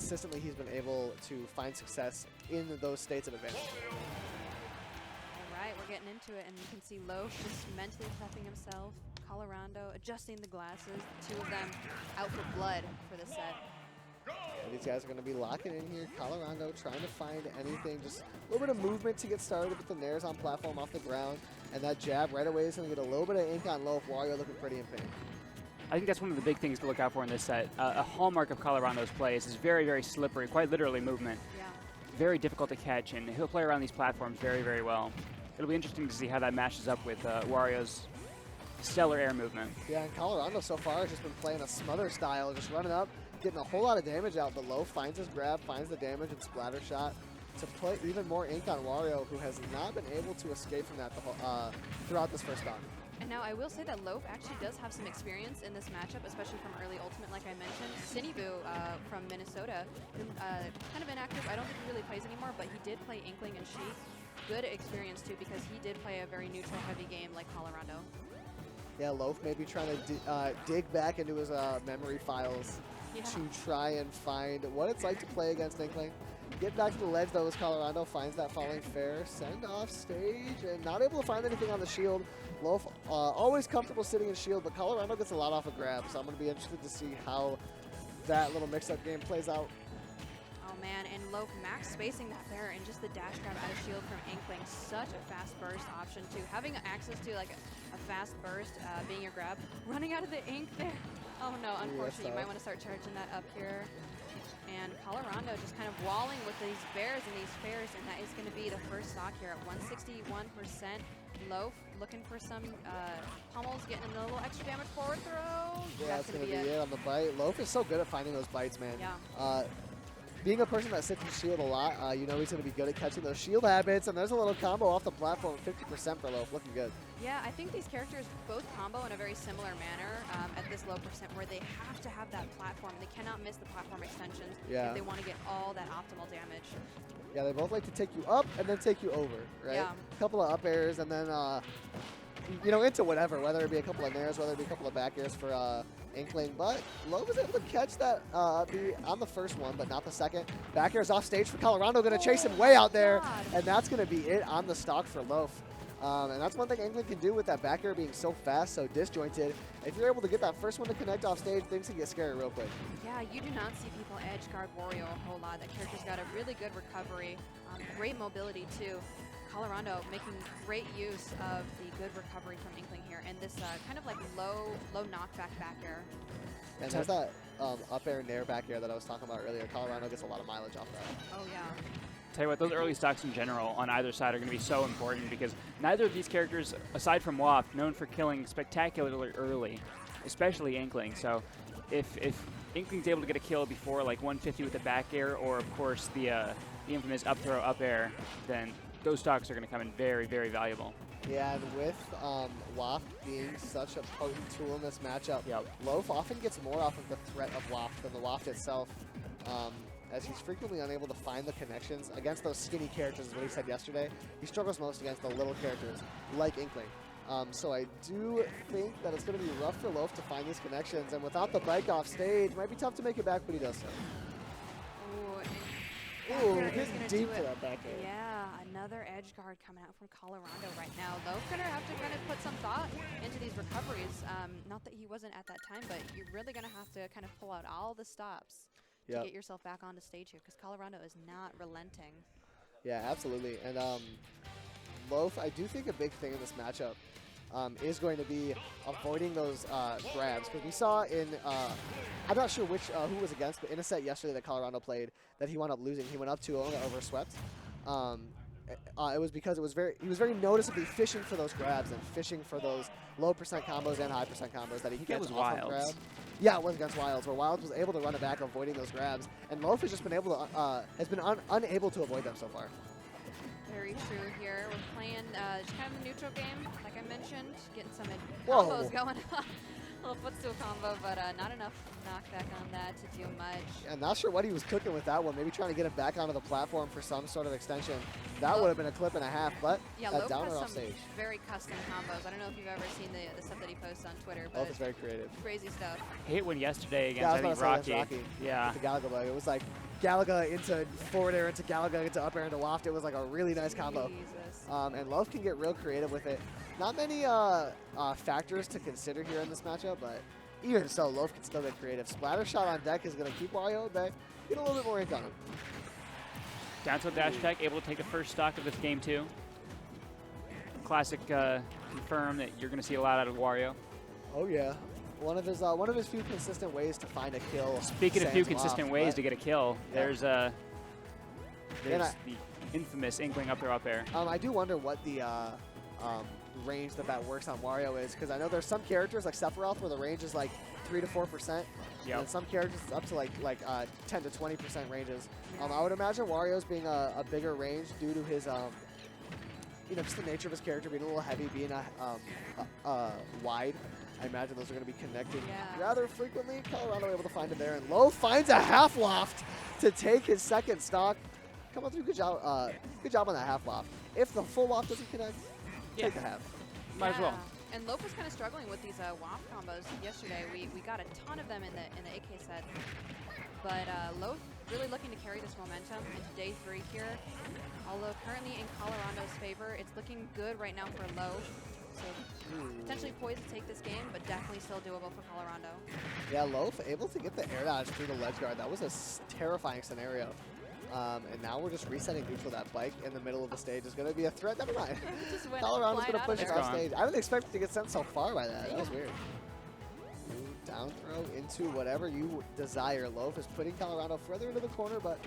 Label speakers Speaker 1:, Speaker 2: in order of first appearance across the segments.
Speaker 1: consistently he's been able to find success in those states of advantage.
Speaker 2: All right, we're getting into it, and you can see Loaf just mentally prepping himself. Colorondo adjusting the glasses. The two of them out for blood for this set.
Speaker 1: And these guys are going to be locking in here. Colorondo trying to find anything, just a little bit of movement to get started with the nairs on platform off the ground. And that jab right away is going to get a little bit of ink on Loaf. Wario looking pretty in pain.
Speaker 3: I think that's one of the big things to look out for in this set. A hallmark of Colorondo's play is his very, very slippery, quite literally movement.
Speaker 2: Yeah.
Speaker 3: Very difficult to catch, and he'll play around these platforms very, very well. It'll be interesting to see how that matches up with Wario's stellar air movement.
Speaker 1: Yeah, and Colorondo so far has just been playing a smother style, just running up, getting a whole lot of damage out. The Loaf finds his grab, finds the damage and splatter shot to put even more ink on Wario, who has not been able to escape from that throughout this first stock.
Speaker 2: And now I will say that Loaf actually does have some experience in this matchup, especially from early Ultimate, like I mentioned. Cinnyboo from Minnesota, who, kind of inactive. I don't think he really plays anymore, but he did play Inkling and Sheik. Good experience, too, because he did play a very neutral-heavy game like Colorondo.
Speaker 1: Yeah, Loaf may be trying to dig back into his memory files to try and find what it's like to play against Inkling. Get back to the ledge, though, as Colorondo finds that falling fair. Send off stage, and not able to find anything on the shield. Loaf always comfortable sitting in shield, but Colorondo gets a lot off a grab, so I'm going to be interested to see how that little mix-up game plays out.
Speaker 2: Oh man, and Loaf max spacing that there, and just the dash grab out of shield from Inkling. Such a fast burst option, too. Having access to like a fast burst being your grab. Running out of the ink there. Oh no, unfortunately, you might want to start charging that up here. And Colorondo just kind of walling with these bears and these fairs, and that is going to be the first stock here at 161%. Loaf looking for some pummels, getting a little extra damage forward throw.
Speaker 1: Yeah, that's going to be it on the bite. Loaf is so good at finding those bites, man.
Speaker 2: Yeah.
Speaker 1: Being a person that sits in shield a lot, you know he's going to be good at catching those shield habits, and there's a little combo off the platform, 50% for Loaf, looking good.
Speaker 2: Yeah, I think these characters both combo in a very similar manner at this low percent, where they have to have that platform. They cannot miss the platform extensions if they want to get all that optimal damage.
Speaker 1: Yeah, they both like to take you up and then take you over, right? Yeah. A couple of up airs and then, you know, into whatever, whether it be a couple of nairs, whether it be a couple of back airs for Inkling. But Loaf was able to catch that on the first one, but not the second. Back airs off stage for Colorondo, going to chase him way out there, and that's going to be it on the stock for Loaf. And that's one thing Inkling can do with that back air being so fast, so disjointed. If you're able to get that first one to connect off stage, things can get scary real quick.
Speaker 2: Yeah, you do not see people edge guard Wario a whole lot. That character's got a really good recovery, great mobility too. Colorondo making great use of the good recovery from Inkling here, and this kind of like low knockback back air.
Speaker 1: And there's that up air nair back air that I was talking about earlier. Colorondo gets a lot of mileage off that.
Speaker 2: Oh yeah.
Speaker 3: Tell you what, those early stocks in general on either side are going to be so important, because neither of these characters, aside from Waft, known for killing spectacularly early, especially Inkling. So if Inkling's able to get a kill before like 150 with the back air, or of course the infamous up throw up air, then those stocks are going to come in very, very valuable.
Speaker 1: Yeah, and with Waft being such a potent tool in this matchup, Loaf often gets more off of the threat of Waft than the Waft itself. As he's frequently unable to find the connections against those skinny characters, is what he said yesterday. He struggles most against the little characters, like Inkling. So I do think that it's going to be rough for Loaf to find these connections, and without the bike off stage, it might be tough to make it back, but he does so. Ooh, getting deep to that back air.
Speaker 2: Yeah, another edge guard coming out from Colorondo right now. Loaf going to have to kind of put some thought into these recoveries. Not that he wasn't at that time, but you're really going to have to kind of pull out all the stops to get yourself back onto stage here, because Colorondo is not relenting. Yeah,
Speaker 1: absolutely. And Loaf, I do think a big thing in this matchup is going to be avoiding those grabs, because we saw in, I'm not sure which who was against, but in a set yesterday that Colorondo played that he wound up losing. He went up 2-0 and got overswept. It was because he was very noticeably fishing for those grabs and fishing for those low percent combos and high percent combos that he gets off of grab. Yeah, it was against Wilds, where Wilds was able to run it back, avoiding those grabs, and Loaf has just been able to unable to avoid them so far.
Speaker 2: Very true here. We're playing just kind of a neutral game, like I mentioned, getting some combos going on. A little footstool combo, but not enough knockback on that to do much.
Speaker 1: Yeah, not sure what he was cooking with that one. Maybe trying to get him back onto the platform for some sort of extension. That would have been a clip and a half, but downer off stage.
Speaker 2: Very custom combos. I don't know if you've ever seen the stuff that he posts on Twitter, but
Speaker 1: it's very creative.
Speaker 2: Crazy stuff.
Speaker 3: I hate when yesterday against I think Rocky.
Speaker 1: Yeah. With the Galaga bug. It was like Galaga into forward air into Galaga into up air into waft. It was like a really nice combo.
Speaker 2: Jesus.
Speaker 1: And Loaf can get real creative with it. Not many factors to consider here in this matchup, but even so, Loaf can still get creative. Splatter shot on deck is going to keep Wario at bay. Get a little bit more ink on him.
Speaker 3: Down tilt dash tech, able to take the first stock of this game too. Classic confirm that you're going to see a lot out of Wario.
Speaker 1: Oh yeah, one of his few consistent ways to find a kill.
Speaker 3: Speaking of few consistent ways to get a kill,
Speaker 1: Yeah.
Speaker 3: there's the infamous Inkling up there, up air.
Speaker 1: I do wonder what the range that works on Wario is, because I know there's some characters like Sephiroth where the range is like 3 to 4%.
Speaker 3: Yep.
Speaker 1: And some characters it's up to like 10 to 20% ranges. I would imagine Wario's being a bigger range due to his just the nature of his character being a little heavy, being wide. I imagine those are going to be connected rather frequently. Colorado able to find it there, and Low finds a half loft to take his second stock. Coming through, good job on that half loft. If the full loft doesn't connect, take the half.
Speaker 3: Might as well.
Speaker 2: And Loaf was kind of struggling with these waft combos yesterday. We got a ton of them in the AK set, but Loaf really looking to carry this momentum into day 3 here. Although currently in Colorondo's favor, it's looking good right now for Loaf. So potentially poised to take this game, but definitely still doable for Colorondo.
Speaker 1: Yeah, Loaf able to get the air dodge through the ledge guard. That was a terrifying scenario. And now we're just resetting neutral. That bike in the middle of the stage is going to be a threat. Never mind. Colorondo's going to push it off stage. I didn't expect it to get sent so far by that. That was weird. Down throw into whatever you desire. Loaf is putting Colorondo further into the corner, but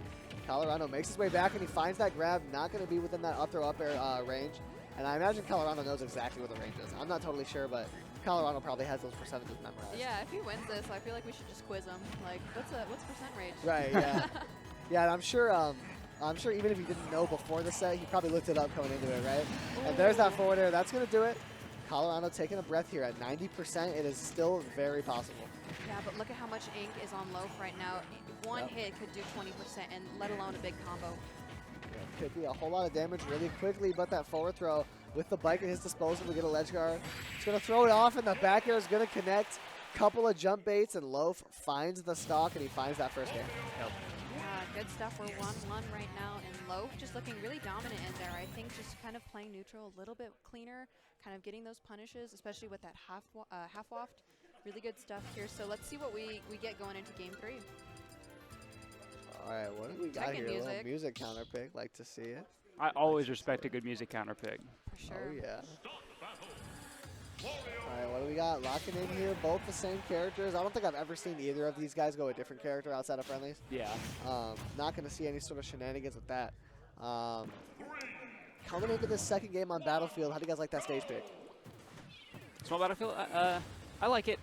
Speaker 1: Colorondo makes his way back and he finds that grab. Not going to be within that up throw up air range. And I imagine Colorondo knows exactly what the range is. I'm not totally sure, but Colorondo probably has those percentages memorized.
Speaker 2: Yeah, if he wins this, I feel like we should just quiz him. Like, what's percent range?
Speaker 1: Right, yeah. Yeah, and I'm sure even if he didn't know before the set, he probably looked it up going into it, right? Ooh. And there's that forward air. That's going to do it. Colorado taking a breath here at 90%. It is still very possible.
Speaker 2: Yeah, but look at how much ink is on Loaf right now. One hit could do 20%, and let alone a big combo.
Speaker 1: Yeah, could be a whole lot of damage really quickly, but that forward throw with the bike at his disposal to get a ledge guard. He's going to throw it off, and the back air is going to connect. Couple of jump baits, and Loaf finds the stock, and he finds that first game.
Speaker 3: Yep.
Speaker 2: Good stuff. We're 1-1 right now, and Loaf just looking really dominant in there. I think just kind of playing neutral a little bit cleaner, kind of getting those punishes, especially with that half waft. Really good stuff here. So let's see what we get going into game 3.
Speaker 1: All right, what do we got here? A little music counter pick. Like to see it.
Speaker 3: I always respect a good music counter pick.
Speaker 2: For sure.
Speaker 1: Oh yeah. All right, what do we got? Locking in here, both the same characters. I don't think I've ever seen either of these guys go a different character outside of friendlies.
Speaker 3: Yeah.
Speaker 1: Not going to see any sort of shenanigans with that. Coming into this second game on Battlefield, how do you guys like that stage pick?
Speaker 3: Small Battlefield, I like it.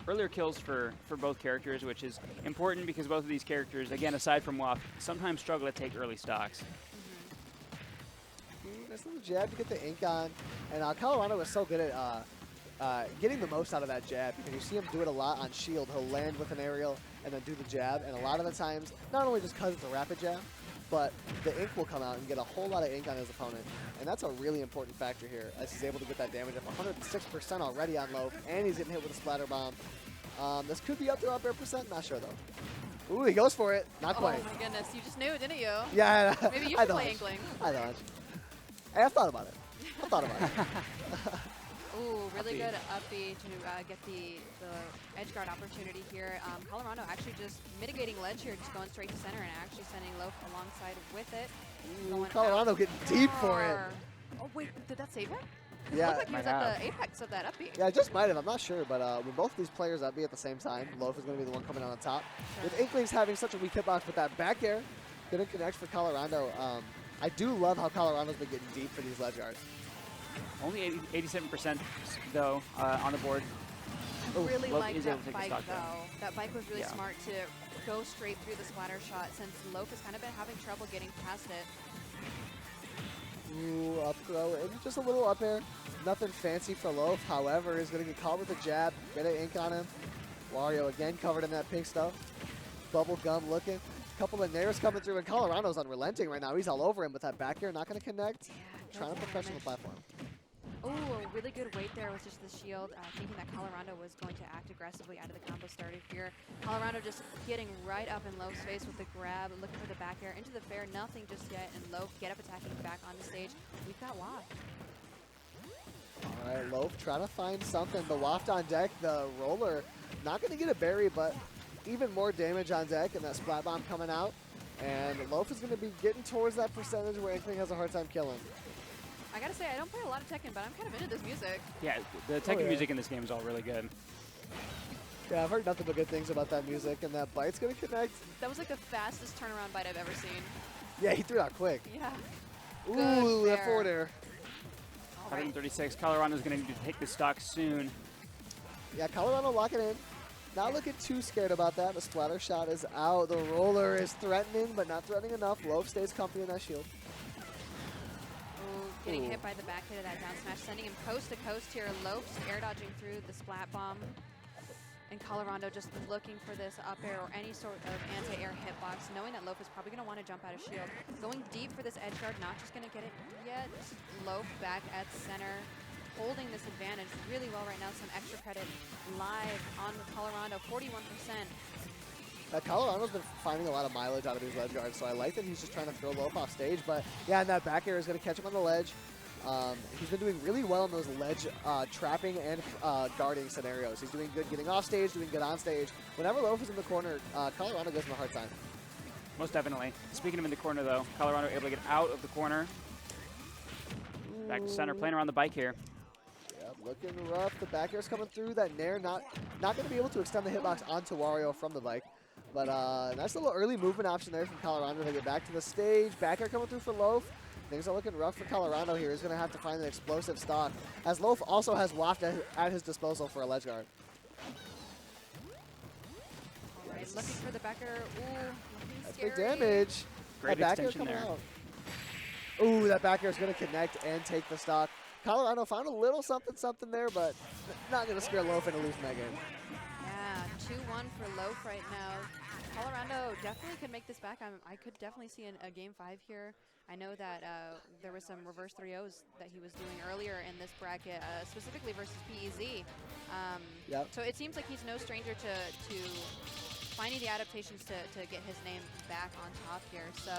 Speaker 3: Earlier kills for both characters, which is important because both of these characters, again, aside from WAP, sometimes struggle to take early stocks.
Speaker 1: Nice little jab to get the ink on. And Colorado is so good at getting the most out of that jab, because you see him do it a lot on shield. He'll land with an aerial and then do the jab. And a lot of the times, not only just because it's a rapid jab, but the ink will come out and get a whole lot of ink on his opponent. And that's a really important factor here, as he's able to get that damage up 106% already on Loaf, and he's getting hit with a splatter bomb. This could be up to up air percent, not sure though. Ooh, he goes for it. Not quite.
Speaker 2: Oh my goodness, you just knew, didn't you?
Speaker 1: Yeah,
Speaker 2: maybe you should play Inkling.
Speaker 1: I dodge. Hey, I've thought about it. I've thought about it.
Speaker 2: Ooh, really good up B to get the edge guard opportunity here. Colorado actually just mitigating ledge here, just going straight to center and actually sending Loaf alongside with it.
Speaker 1: Ooh, Colorado getting deep for it.
Speaker 2: Oh wait, did that save him?
Speaker 1: Yeah,
Speaker 2: it looked like he was at the apex of that up B.
Speaker 1: Yeah, it just might have. I'm not sure, but when both of these players up B at the same time, Loaf is going to be the one coming out on top. Sure. With Inklings having such a weak hitbox, with that back air, going to connect for Colorado. I do love how Colorado's been getting deep for these ledge guards.
Speaker 3: Only 87% though on the board.
Speaker 2: I really like that bike though. That bike was really smart to go straight through the splatter shot, since Loaf has kind of been having trouble getting past it.
Speaker 1: Ooh, up throw, and just a little up air. Nothing fancy for Loaf, however, is going to get caught with a jab, get an ink on him. Wario again covered in that pink stuff. Bubble gum looking. Couple of nairs coming through, and Colorado's unrelenting right now. He's all over him with that back air, not going to connect.
Speaker 2: Yeah,
Speaker 1: trying to professional platform.
Speaker 2: Oh, a really good wait there with just the shield, thinking that Colorondo was going to act aggressively out of the combo started here. Colorondo just getting right up in Loaf's face with the grab, looking for the back air into the fair, nothing just yet, and Loaf get up attacking back on the stage. We've got Waft.
Speaker 1: All right, Loaf trying to find something. The Waft on deck, the roller, not going to get a berry, but even more damage on deck, and that Splat Bomb coming out. And Loaf is going to be getting towards that percentage where Inkling has a hard time killing.
Speaker 2: I gotta say, I don't play a lot of Tekken, but I'm kind of into this music.
Speaker 3: Yeah, the Tekken music in this game is all really good.
Speaker 1: Yeah, I've heard nothing but good things about that music, and that bite's going to connect.
Speaker 2: That was like the fastest turnaround bite I've ever seen.
Speaker 1: Yeah, he threw it out quick.
Speaker 2: Yeah.
Speaker 1: Ooh,
Speaker 2: Good
Speaker 1: that forward air.
Speaker 3: 136. Colorondo's going to need to take the stock soon.
Speaker 1: Yeah, Colorado locking in. Not looking too scared about that. The splatter shot is out. The roller is threatening, but not threatening enough. Loaf stays comfy in that shield.
Speaker 2: Ooh, getting hit by the back hit of that down smash, sending him coast to coast here. Loaf's air dodging through the Splat Bomb. And Colorondo just looking for this up air or any sort of anti-air hitbox, knowing that Loaf is probably going to want to jump out of shield. Going deep for this edge guard, not just going to get it yet. Loaf back at center, holding this advantage really well right now. Some extra credit live on Colorondo, 41%.
Speaker 1: Colorando's been finding a lot of mileage out of these ledge guards, so I like that he's just trying to throw Loaf off stage. But yeah, and that back air is going to catch him on the ledge. He's been doing really well in those ledge trapping and guarding scenarios. He's doing good getting off stage, doing good on stage. Whenever Loaf is in the corner, Colorado gives him a hard time.
Speaker 3: Most definitely. Speaking of in the corner, though, Colorado able to get out of the corner. Back to center, playing around the bike here.
Speaker 1: Yep, looking rough. The back air's coming through. That Nair not going to be able to extend the hitbox onto Wario from the bike. But nice little early movement option there from Colorado to get back to the stage. Back air coming through for Loaf. Things are looking rough for Colorado here. He's going to have to find an explosive stock, as Loaf also has Waft at his disposal for a ledge guard.
Speaker 2: All right, looking for the back air. Ooh, looking
Speaker 1: That's
Speaker 2: scary.
Speaker 1: big damage.
Speaker 3: Great
Speaker 1: that back air
Speaker 3: extension
Speaker 1: coming
Speaker 3: there.
Speaker 1: out. Ooh, that back air is going to connect and take the stock. Colorado found a little something there, but not going to scare Loaf into losing that game.
Speaker 2: Yeah, 2-1 for Loaf right now. Colorado definitely could make this back. I could definitely see a game 5 here. I know that there was some reverse 3-0s that he was doing earlier in this bracket, specifically versus PEZ.
Speaker 1: Yep.
Speaker 2: So it seems like he's no stranger to finding the adaptations to get his name back on top here. So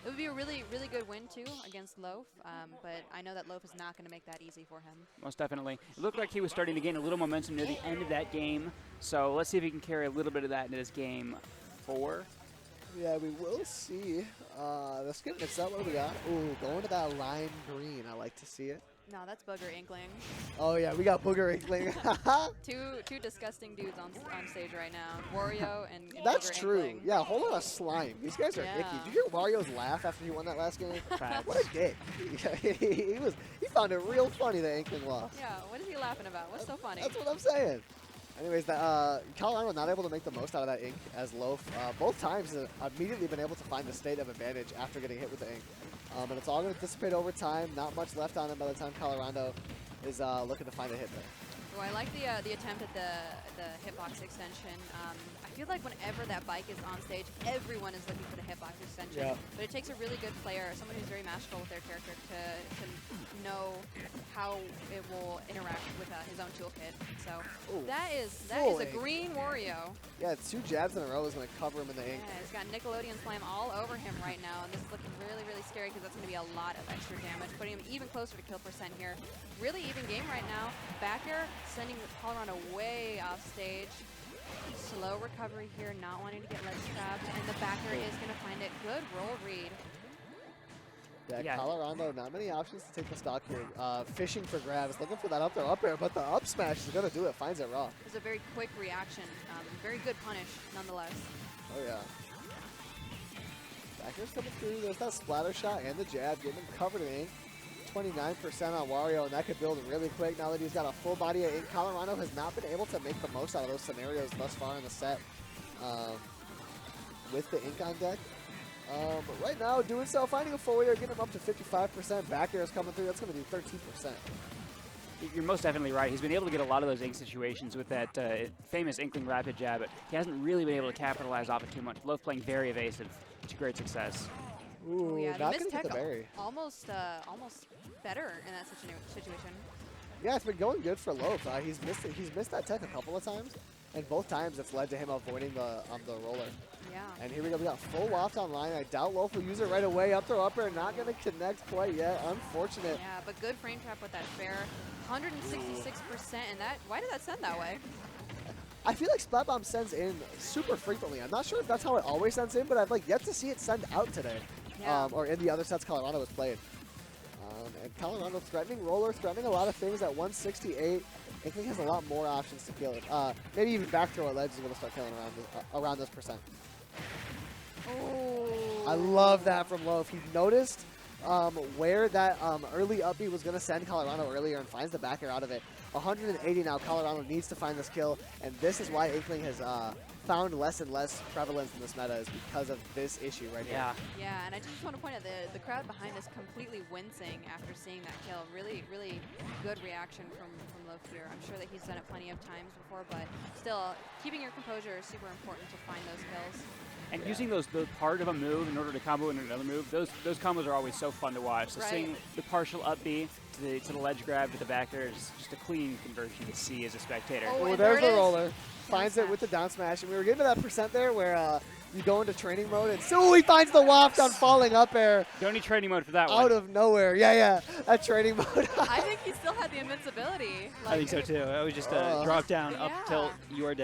Speaker 2: it would be a really, really good win, too, against Loaf. But I know that Loaf is not going to make that easy for him.
Speaker 3: Most definitely. It looked like he was starting to gain a little momentum near the end of that game. So let's see if he can carry a little bit of that into this game 4.
Speaker 1: Yeah, we will see. Let's get mixed up. What do we got? Ooh, going to that lime green. I like to see it.
Speaker 2: No, that's Booger Inkling.
Speaker 1: Oh, yeah, we got Booger Inkling.
Speaker 2: Two disgusting dudes on stage right now. Wario and
Speaker 1: That's
Speaker 2: Booger
Speaker 1: true.
Speaker 2: Inkling.
Speaker 1: Yeah, whole lot of slime. These guys are
Speaker 2: Yeah.
Speaker 1: icky. Did you hear Wario's laugh after he won that last game?
Speaker 3: Facts.
Speaker 1: What a dick. he found it real funny that Inkling lost.
Speaker 2: Yeah, what is he laughing about? What's so funny?
Speaker 1: That's what I'm saying. Anyways, Colorado not able to make the most out of that ink as Loaf both times has immediately been able to find the state of advantage after getting hit with the ink. And it's all going to dissipate over time. Not much left on him by the time Colorado is looking to find a hit there.
Speaker 2: So I like the attempt at the hitbox extension. I feel like whenever that bike is on stage, everyone is looking for the hitbox extension.
Speaker 1: Yeah.
Speaker 2: But it takes a really good player, someone who's very masterful with their character, to know how it will interact with his own toolkit. So
Speaker 1: Ooh,
Speaker 2: that is
Speaker 1: full
Speaker 2: a
Speaker 1: ink.
Speaker 2: green Wario.
Speaker 1: Yeah, 2 jabs in a row is going to cover him in the ink.
Speaker 2: Yeah, he's got Nickelodeon Slam all over him right now, and this is looking really, really scary because that's going to be a lot of extra damage, putting him even closer to kill percent here. Really even game right now. Back air, sending Colorado way off stage. Slow recovery here, not wanting to get ledge trapped, and the back air is going to find it. Good roll read.
Speaker 1: Yeah, Colorado, not many options to take the stock here. Fishing for grabs, looking for that up air, but the up smash is going to do it, finds it raw.
Speaker 2: It was a very quick reaction. Very good punish, nonetheless.
Speaker 1: Oh, yeah. Back air's coming through. There's that splatter shot and the jab, getting him covered in ink. 29% on Wario, and that could build really quick now that he's got a full body of ink. Colorado has not been able to make the most out of those scenarios thus far in the set with the ink on deck. But right now, doing so, finding a forward air, getting him up to 55%. Back air is coming through. That's going to do 13%.
Speaker 3: You're most definitely right. He's been able to get a lot of those ink situations with that famous Inkling rapid jab, but he hasn't really been able to capitalize off it too much. Loaf playing very evasive to great success.
Speaker 1: Ooh,
Speaker 2: Yeah,
Speaker 1: not
Speaker 2: the
Speaker 1: going to get the berry.
Speaker 2: almost better in that situation.
Speaker 1: Yeah, it's been going good for Loaf. He's missed that tech a couple of times, and both times it's led to him avoiding the roller.
Speaker 2: Yeah.
Speaker 1: And here we go. We got full waft online. I doubt Loaf will use it right away. Up throw upper, not going to connect quite yet. Unfortunate.
Speaker 2: Yeah, but good frame trap with that fair. 166%, and that, why did that send that way?
Speaker 1: I feel like Splat Bomb sends in super frequently. I'm not sure if that's how it always sends in, but I've like yet to see it send out today.
Speaker 2: Yeah.
Speaker 1: Or in the other sets Colorado has played. And Colorado threatening roller, threatening a lot of things at 168. Inkling has a lot more options to kill it. Maybe even back throw at ledge is going to start killing around this percent.
Speaker 2: Oh.
Speaker 1: I love that from Loaf. He noticed where that early up B was going to send Colorado earlier and finds the back air out of it. 180 now. Colorado needs to find this kill, and this is why Inkling has found less and less prevalence in this meta is because of this issue right here.
Speaker 2: Yeah, and I just want to point out the crowd behind us completely wincing after seeing that kill. Really, really good reaction from Loaf here. I'm sure that he's done it plenty of times before, but still, keeping your composure is super important to find those kills.
Speaker 3: And using those part of a move in order to combo into another move, those combos are always so fun to watch. So seeing the partial up B to the ledge grab to the backer is just a clean conversion to see as a spectator.
Speaker 1: Oh, there's the roller. Finds it with the down smash. And we were getting to that percent there where you go into training mode and so he finds the waft on falling up air.
Speaker 3: Don't need training mode for that one.
Speaker 1: Out of nowhere. Yeah, that training mode.
Speaker 2: I think he still had the invincibility.
Speaker 4: I think so too. I was just drop down, up tilt, you are dead.